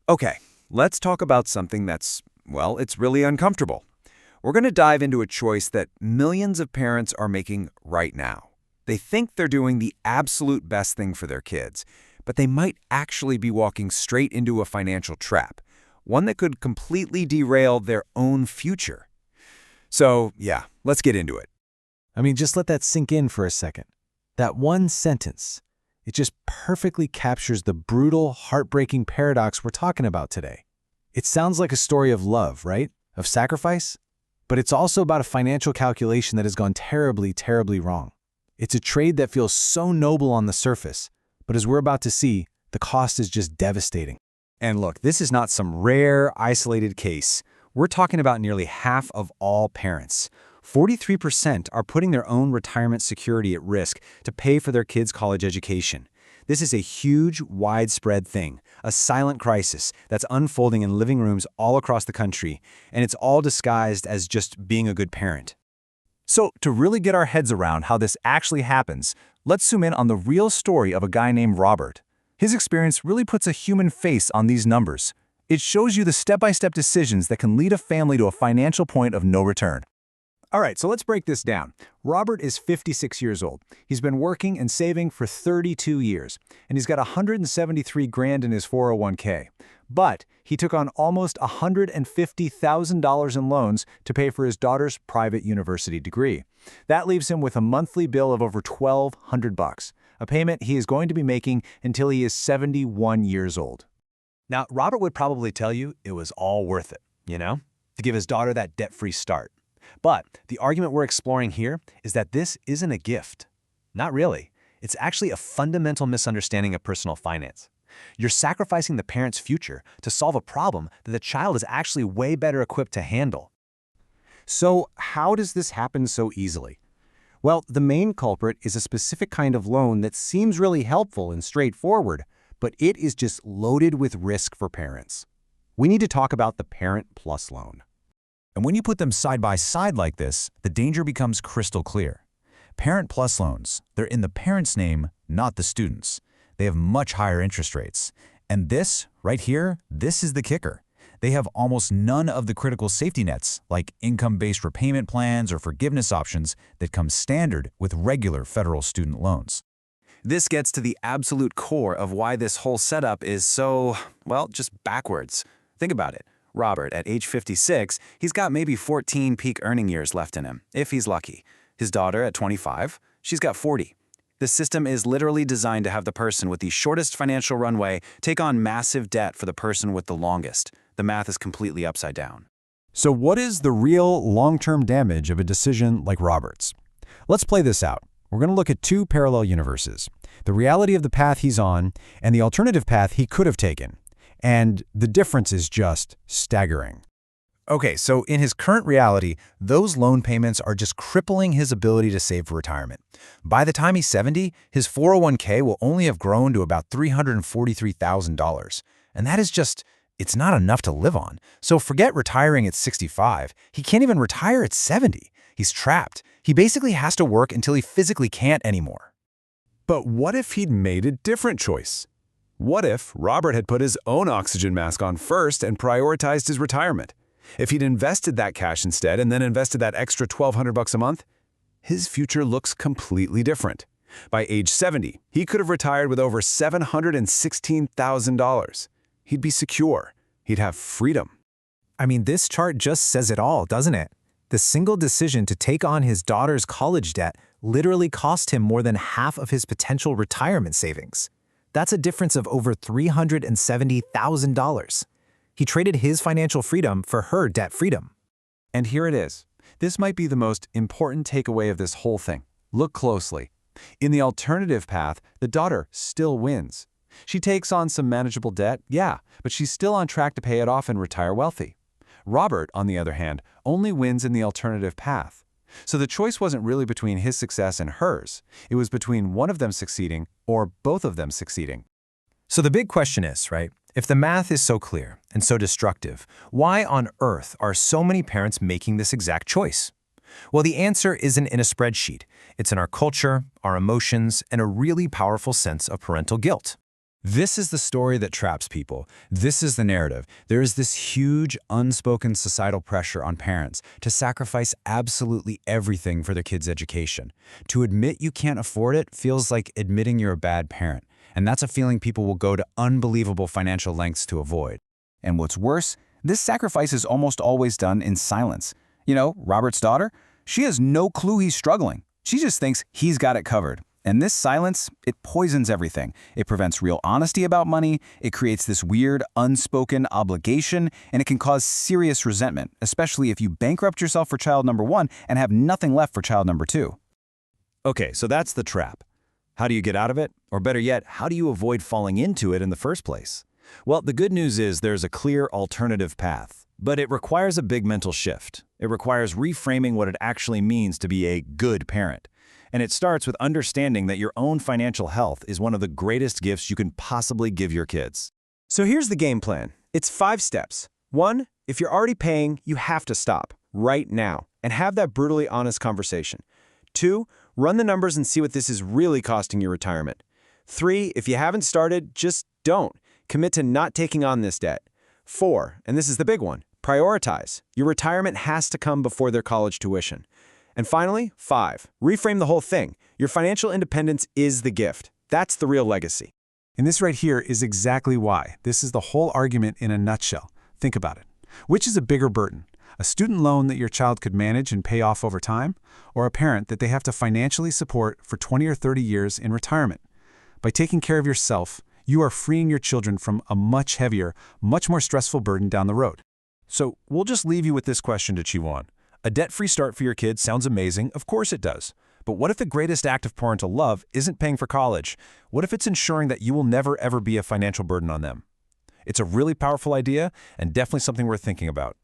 Okay, let's talk about something that's, well, it's really uncomfortable. We're going to dive into a choice that millions of parents are making right now. They think they're doing the absolute best thing for their kids, but they might actually be walking straight into a financial trap, one that could completely derail their own future. So, yeah, let's get into it. Just let that sink in for a second. That one sentence, it just perfectly captures the brutal, heartbreaking paradox we're talking about today. It sounds like a story of love, right? Of sacrifice? But it's also about a financial calculation that has gone terribly, terribly wrong. It's a trade that feels so noble on the surface, but as we're about to see, the cost is just devastating. And look, this is not some rare, isolated case. We're talking about nearly half of all parents. 43% are putting their own retirement security at risk to pay for their kids' college education. This is a huge, widespread thing, a silent crisis that's unfolding in living rooms all across the country, and it's all disguised as just being a good parent. So, to really get our heads around how this actually happens, let's zoom in on the real story of a guy named Robert. His experience really puts a human face on these numbers. It shows you the step-by-step decisions that can lead a family to a financial point of no return. All right, so let's break this down. Robert is 56 years old. He's been working and saving for 32 years, and he's got $173,000 in his 401k. But he took on almost $150,000 in loans to pay for his daughter's private university degree. That leaves him with a monthly bill of over $1,200, a payment he is going to be making until he is 71 years old. Now, Robert would probably tell you it was all worth it, to give his daughter that debt-free start. But the argument we're exploring here is that this isn't a gift. Not really. It's actually a fundamental misunderstanding of personal finance. You're sacrificing the parent's future to solve a problem that the child is actually way better equipped to handle. So, how does this happen so easily? Well, the main culprit is a specific kind of loan that seems really helpful and straightforward, but it is just loaded with risk for parents. We need to talk about the Parent Plus loan. And when you put them side by side like this, the danger becomes crystal clear. Parent Plus loans, they're in the parent's name, not the student's. They have much higher interest rates. And this, right here, this is the kicker. They have almost none of the critical safety nets, like income-based repayment plans or forgiveness options that come standard with regular federal student loans. This gets to the absolute core of why this whole setup is so, well, just backwards. Think about it. Robert, at age 56, he's got maybe 14 peak earning years left in him, if he's lucky. His daughter, at 25, she's got 40. The system is literally designed to have the person with the shortest financial runway take on massive debt for the person with the longest. The math is completely upside down. So what is the real long-term damage of a decision like Robert's? Let's play this out. We're going to look at two parallel universes, the reality of the path he's on and the alternative path he could have taken. And the difference is just staggering. Okay, so in his current reality, those loan payments are just crippling his ability to save for retirement. By the time he's 70, his 401k will only have grown to about $343,000. And that is just, it's not enough to live on. So forget retiring at 65. He can't even retire at 70. He's trapped. He basically has to work until he physically can't anymore. But what if he'd made a different choice? What if Robert had put his own oxygen mask on first and prioritized his retirement? If he'd invested that cash instead and then invested that extra $1,200 a month, his future looks completely different. By age 70, he could have retired with over $716,000. He'd be secure. He'd have freedom. This chart just says it all, doesn't it? The single decision to take on his daughter's college debt literally cost him more than half of his potential retirement savings. That's a difference of over $370,000. He traded his financial freedom for her debt freedom. And here it is. This might be the most important takeaway of this whole thing. Look closely. In the alternative path, the daughter still wins. She takes on some manageable debt, yeah, but she's still on track to pay it off and retire wealthy. Robert, on the other hand, only wins in the alternative path. So the choice wasn't really between his success and hers. It was between one of them succeeding or both of them succeeding. So the big question is, right, if the math is so clear and so destructive, why on earth are so many parents making this exact choice? Well, the answer isn't in a spreadsheet. It's in our culture, our emotions, and a really powerful sense of parental guilt. This is the story that traps people. This is the narrative. There is this huge, unspoken societal pressure on parents to sacrifice absolutely everything for their kids' education. To admit you can't afford it feels like admitting you're a bad parent, and that's a feeling people will go to unbelievable financial lengths to avoid. And what's worse, this sacrifice is almost always done in silence. You know, Robert's daughter, she has no clue he's struggling. She just thinks he's got it covered. And this silence, it poisons everything. It prevents real honesty about money, it creates this weird, unspoken obligation, and it can cause serious resentment, especially if you bankrupt yourself for child number 1 and have nothing left for child number 2. Okay, so that's the trap. How do you get out of it? Or better yet, how do you avoid falling into it in the first place? Well, the good news is there's a clear alternative path, but it requires a big mental shift. It requires reframing what it actually means to be a good parent. And it starts with understanding that your own financial health is one of the greatest gifts you can possibly give your kids. So here's the game plan. It's 5 steps. 1, if you're already paying, you have to stop right now and have that brutally honest conversation. 2, run the numbers and see what this is really costing your retirement. 3, if you haven't started, just don't. Commit to not taking on this debt. 4, and this is the big one, prioritize. Your retirement has to come before their college tuition. And finally, 5, reframe the whole thing. Your financial independence is the gift. That's the real legacy. And this right here is exactly why. This is the whole argument in a nutshell. Think about it. Which is a bigger burden? A student loan that your child could manage and pay off over time, or a parent that they have to financially support for 20 or 30 years in retirement? By taking care of yourself, you are freeing your children from a much heavier, much more stressful burden down the road. So we'll just leave you with this question to chew on. A debt-free start for your kids sounds amazing, of course it does. But what if the greatest act of parental love isn't paying for college? What if it's ensuring that you will never ever be a financial burden on them? It's a really powerful idea and definitely something worth thinking about.